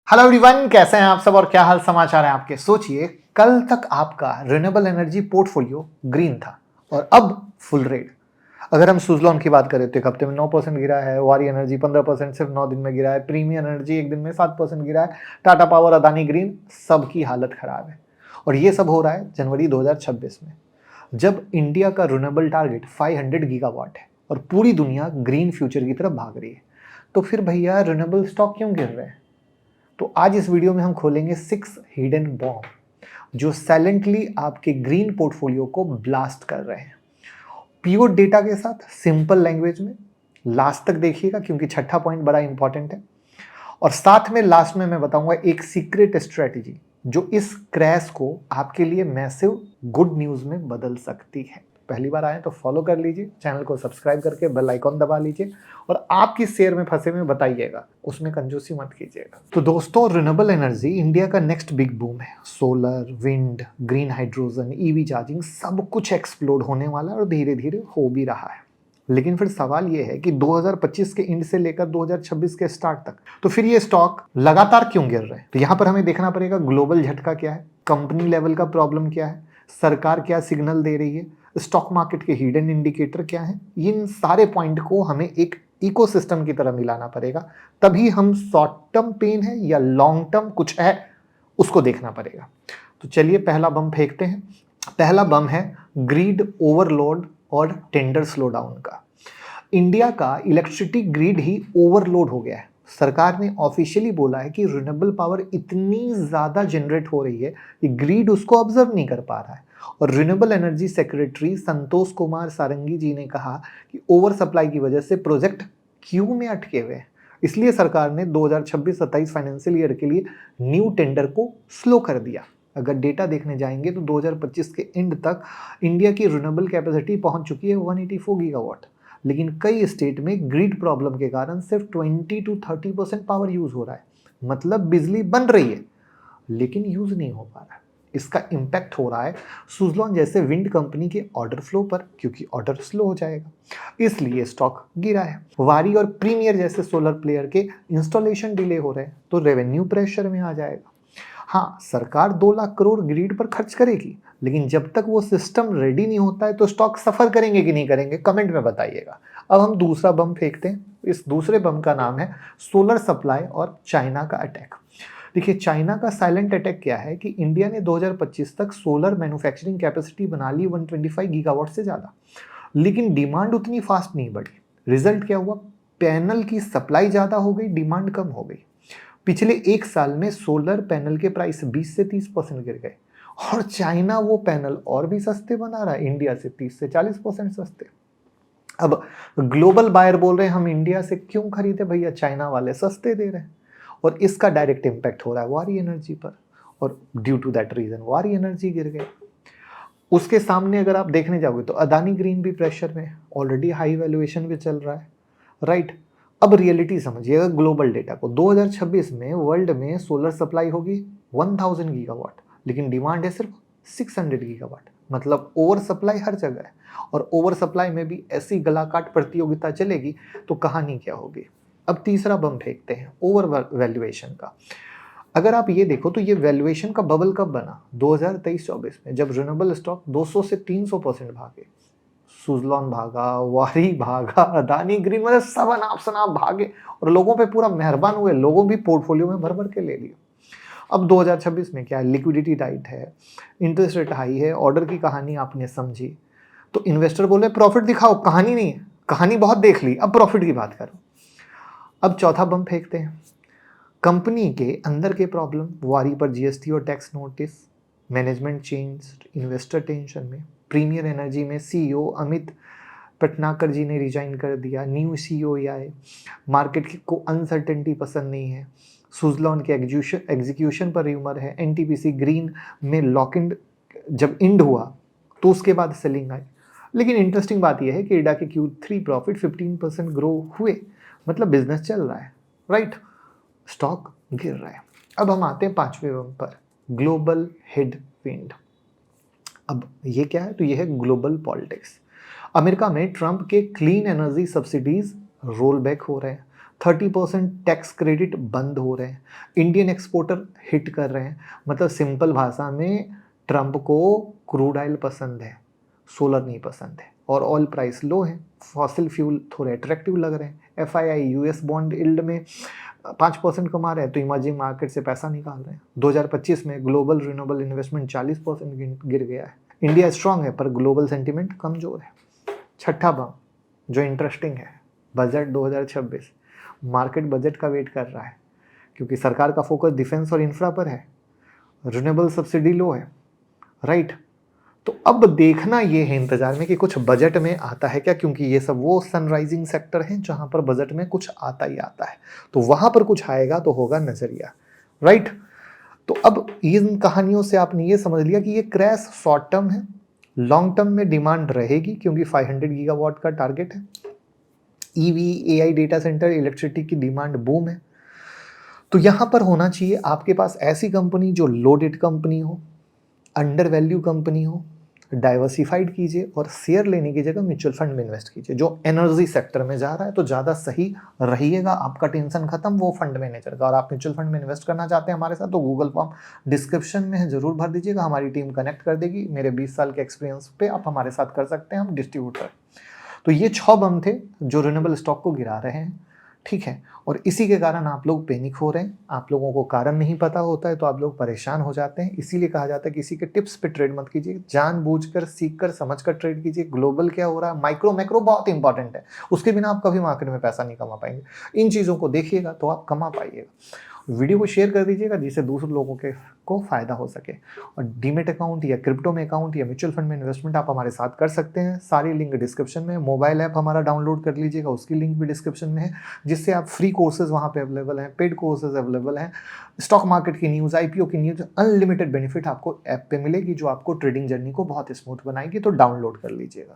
Hello everyone, कैसे हैं आप सब और क्या हाल समाचार है आपके। सोचिए, कल तक आपका रिन्यूएबल एनर्जी पोर्टफोलियो ग्रीन था और अब फुल रेड। अगर हम सुजलॉन की बात करें तो एक हफ्ते में 9% गिरा है, वारी एनर्जी 15% सिर्फ 9 दिन में गिरा है, प्रीमियर एनर्जी एक दिन में 7% गिरा है, टाटा पावर, अदानी ग्रीन, सबकी हालत खराब है। और ये सब हो रहा है जनवरी 2026 में, जब इंडिया का रिन्यूएबल टारगेट 500 गीगावाट है और पूरी दुनिया ग्रीन फ्यूचर की तरफ भाग रही है। तो फिर भैया रिन्यूएबल स्टॉक क्यों गिर रहे हैं? तो आज इस वीडियो में हम खोलेंगे 6 हिडन बॉम्ब जो साइलेंटली आपके ग्रीन पोर्टफोलियो को ब्लास्ट कर रहे हैं। प्योर डेटा के साथ, सिंपल लैंग्वेज में। लास्ट तक देखिएगा क्योंकि छठा पॉइंट बड़ा इंपॉर्टेंट है। और साथ में लास्ट में मैं बताऊंगा एक सीक्रेट स्ट्रेटजी जो इस क्रैश को आपके लिए मैसिव गुड न्यूज में बदल सकती है। पहली बार आए तो फॉलो कर लीजिए, चैनल को सब्सक्राइब करके बेल आइकॉन दबा लीजिए और आप किस शेयर में फंसे में बताइएगा, उसमें कंजूसी मत कीजिएगा। तो दोस्तों, रिन्यूएबल एनर्जी इंडिया का नेक्स्ट बिग बूम है। Solar, wind, green hydrogen, EV charging, सब कुछ एक्सप्लोड होने वाला है और धीरे धीरे हो भी रहा है। लेकिन फिर सवाल यह है कि 2025 के एंड से लेकर 2026 के स्टार्ट तक तो फिर ये स्टॉक लगातार क्यों गिर रहे हैं? तो यहां पर हमें देखना पड़ेगा ग्लोबल झटका क्या है, कंपनी लेवल का प्रॉब्लम क्या है, सरकार क्या सिग्नल दे रही है, स्टॉक मार्केट के हिडन इंडिकेटर क्या है। इन सारे पॉइंट को हमें एक इकोसिस्टम की तरह मिलाना पड़ेगा, तभी हम शॉर्ट टर्म पेन है या लॉन्ग टर्म कुछ है उसको देखना पड़ेगा। तो चलिए पहला बम फेंकते हैं। पहला बम है ग्रिड ओवरलोड और टेंडर स्लोडाउन का। इंडिया का इलेक्ट्रिसिटी ग्रिड ही ओवरलोड हो गया है। सरकार ने ऑफिशियली बोला है कि रिन्यूएबल पावर इतनी ज्यादा जनरेट हो रही है कि ग्रिड उसको ऑब्जर्व नहीं कर पा रहा है। और renewable energy secretary Santosh Kumar सारंगी जी ने कहा कि ओवर सप्लाई की वजह से प्रोजेक्ट क्यू में अटके हुए हैं। इसलिए सरकार ने 2026-27 फाइनेंशियल ईयर के लिए न्यू टेंडर को स्लो कर दिया। अगर डेटा देखने जाएंगे तो 2025 के एंड तक इंडिया की रिन्यूएबल कैपेसिटी पहुंच चुकी है 184 गीगावाट। लेकिन कई स्टेट में ग्रिड प्रॉब्लम के कारण सिर्फ 20-30% पावर यूज हो रहा है। मतलब बिजली बन रही है लेकिन यूज नहीं हो पा रहा है। इसका इंपैक्ट हो रहा है सुजलॉन जैसे विंड कंपनी के ऑर्डर फ्लो पर, क्योंकि ऑर्डर स्लो हो जाएगा, इसलिए स्टॉक गिरा है। वारी और प्रीमियर जैसे सोलर प्लेयर के इंस्टॉलेशन डिले हो रहे हैं तो रेवेन्यू प्रेशर में आ जाएगा। हाँ, सरकार 2 लाख करोड़ ग्रिड पर खर्च करेगी, लेकिन जब तक वो सिस्टम रेडी नहीं होता है तो स्टॉक सफर करेंगे कि नहीं करेंगे, कमेंट में बताइएगा। अब हम दूसरा बम फेंकते हैं। इस दूसरे बम का नाम है सोलर सप्लाई और चाइना का अटैक। देखिए, चाइना का साइलेंट अटैक क्या है कि इंडिया ने 2025 तक सोलर मैन्युफैक्चरिंग कैपेसिटी बना ली 125 गीगावाट से ज़्यादा, लेकिन डिमांड उतनी फास्ट नहीं बढ़ी। रिजल्ट क्या हुआ? पैनल की सप्लाई ज़्यादा हो गई, डिमांड कम हो गई। पिछले एक साल में सोलर पैनल के प्राइस 20 से 30% गिर गए और चाइना वो पैनल और भी सस्ते बना रहा है, इंडिया से 30 से 40% सस्ते। अब ग्लोबल बायर बोल रहे हैं हम इंडिया से क्यों खरीदे भैया, चाइना वाले सस्ते दे रहे हैं। और इसका डायरेक्ट इंपैक्ट हो रहा है वारी एनर्जी पर, और ड्यू टू दैट रीजन वारी एनर्जी गिर गई। उसके सामने अगर आप देखने जाओगे तो अदानी ग्रीन भी प्रेशर में, ऑलरेडी हाई वैल्यूएशन भी चल रहा है, राइट। अब रियलिटी समझिएगा ग्लोबल डेटा को। 2026 में वर्ल्ड में सोलर सप्लाई होगी 1000 गीगावाट, लेकिन डिमांड है सिर्फ 600 गीगावाट। मतलब ओवर सप्लाई हर जगह है, और ओवर सप्लाई में भी ऐसी गलाकाट प्रतियोगिता चलेगी तो कहानी क्या होगी। अब तीसरा बम फेंकते हैं ओवर वैल्यूएशन का। अगर आप ये देखो तो ये वैल्यूएशन का बबल कब बना? 2023-24 में, जब रिन्यूएबल स्टॉक 200 से 300% भागे। सुजलॉन भागा, वारी भागा, अदानी ग्रीन, मतलब सब अनाप शनाप भागे और लोगों पे पूरा मेहरबान हुए, लोगों भी पोर्टफोलियो में भर भर के ले लिए। अब 2026 में क्या है? लिक्विडिटी टाइट है, इंटरेस्ट रेट हाई है, ऑर्डर की कहानी आपने समझी, तो इन्वेस्टर बोले प्रॉफिट दिखाओ। कहानी नहीं है, कहानी बहुत देख ली, अब प्रॉफिट की बात करो। अब चौथा बम फेंकते हैं, कंपनी के अंदर के प्रॉब्लम। वारी पर जीएसटी और tax notice, management change, investor tension में। प्रीमियर एनर्जी में सीईओ अमित पटनाकर जी ने रिजाइन कर दिया, न्यू सीईओ आए, मार्केट को अनसर्टेनिटी पसंद नहीं है। सुजलॉन के एग्जीक्यूशन पर र्यूमर है। एनटीपीसी ग्रीन में लॉक इन जब इंड हुआ तो उसके बाद सेलिंग आई। लेकिन इंटरेस्टिंग बात यह है कि इडा के Q3 प्रॉफिट 15% ग्रो हुए, मतलब बिजनेस चल रहा है, राइट। स्टॉक गिर रहा है। अब हम आते हैं पांचवें बम पर, ग्लोबल हेड विंड। अब ये क्या है? तो ये है ग्लोबल पॉलिटिक्स। अमेरिका में ट्रंप के clean energy subsidies roll back हो रहे हैं। 30% टैक्स क्रेडिट बंद हो रहे हैं, इंडियन एक्सपोर्टर हिट कर रहे हैं। मतलब सिंपल भाषा में ट्रंप को क्रूड ऑयल पसंद है, सोलर नहीं पसंद है, और ऑयल प्राइस लो है, फॉसिल फ्यूल थोड़े अट्रैक्टिव लग रहे हैं। FII यूएस बॉन्ड यील्ड में 5% कमा रहे हैं, तो इमर्जिंग मार्केट से पैसा निकाल रहे हैं। 2025 में ग्लोबल रिन्यूएबल इन्वेस्टमेंट 40% गिर गया है। इंडिया स्ट्रांग है पर ग्लोबल सेंटिमेंट कमजोर है। छठा बम जो इंटरेस्टिंग है, बजट 2026। मार्केट बजट का वेट कर रहा है क्योंकि सरकार का फोकस डिफेंस और इंफ्रा पर है, रिन्यूएबल सब्सिडी लो है, राइट। तो अब देखना ये है इंतजार में कि कुछ बजट में आता है क्या, क्योंकि ये सब वो सनराइजिंग सेक्टर हैं जहां पर बजट में कुछ आता ही आता है। तो वहां पर कुछ आएगा तो होगा नजरिया, राइट। तो अब इन कहानियों से आपने ये समझ लिया कि ये क्रैश शॉर्ट टर्म है, लॉन्ग टर्म में डिमांड रहेगी क्योंकि 500 गीगावाट का टारगेट है। EV, AI, data centre, electricity की डिमांड बूम है। तो यहां पर होना चाहिए आपके पास ऐसी कंपनी जो लोडेड कंपनी हो, अंडर वैल्यू कंपनी हो, डाइवर्सिफाइड कीजिए और शेयर लेने की जगह म्यूचुअल फंड में इन्वेस्ट कीजिए। जो एनर्जी सेक्टर में जा रहा है तो ज़्यादा सही रहिएगा, आपका टेंशन खत्म वो फंड मैनेजर का। और आप म्यूचुअल फंड में इन्वेस्ट करना चाहते हैं हमारे साथ तो गूगल फॉर्म डिस्क्रिप्शन में है, जरूर भर दीजिएगा, हमारी टीम कनेक्ट कर देगी। मेरे 20 साल के एक्सपीरियंस पे आप हमारे साथ कर सकते हैं, हम डिस्ट्रीब्यूटर। तो ये 6 बम थे जो रिन्यूएबल स्टॉक को गिरा रहे हैं, ठीक है। और इसी के कारण आप लोग पैनिक हो रहे हैं, आप लोगों को कारण नहीं पता होता है तो आप लोग परेशान हो जाते हैं। इसीलिए कहा जाता है किसी के टिप्स पे ट्रेड मत कीजिए, जानबूझकर सीखकर समझकर ट्रेड कीजिए। ग्लोबल क्या हो रहा है, माइक्रो मैक्रो बहुत इंपॉर्टेंट है, उसके बिना आप कभी मार्केट में पैसा नहीं कमा पाएंगे। इन चीज़ों को देखिएगा तो आप कमा पाइएगा। वीडियो को शेयर कर दीजिएगा जिससे दूसरे लोगों के को फायदा हो सके। और डीमेट अकाउंट या क्रिप्टो में अकाउंट या म्यूचुअल फंड में इन्वेस्टमेंट आप हमारे साथ कर सकते हैं, सारी लिंक डिस्क्रिप्शन में। मोबाइल ऐप हमारा डाउनलोड कर लीजिएगा, उसकी लिंक भी डिस्क्रिप्शन में है, जिससे आप फ्री कोर्सेज वहाँ पे अवेलेबल हैं, पेड कोर्सेज अवेलेबल हैं, स्टॉक मार्केट की न्यूज़, IPO की न्यूज़, अनलिमिटेड बेनिफिट आपको ऐप पे मिलेगी जो आपको ट्रेडिंग जर्नी को बहुत स्मूथ बनाएगी। तो डाउनलोड कर लीजिएगा।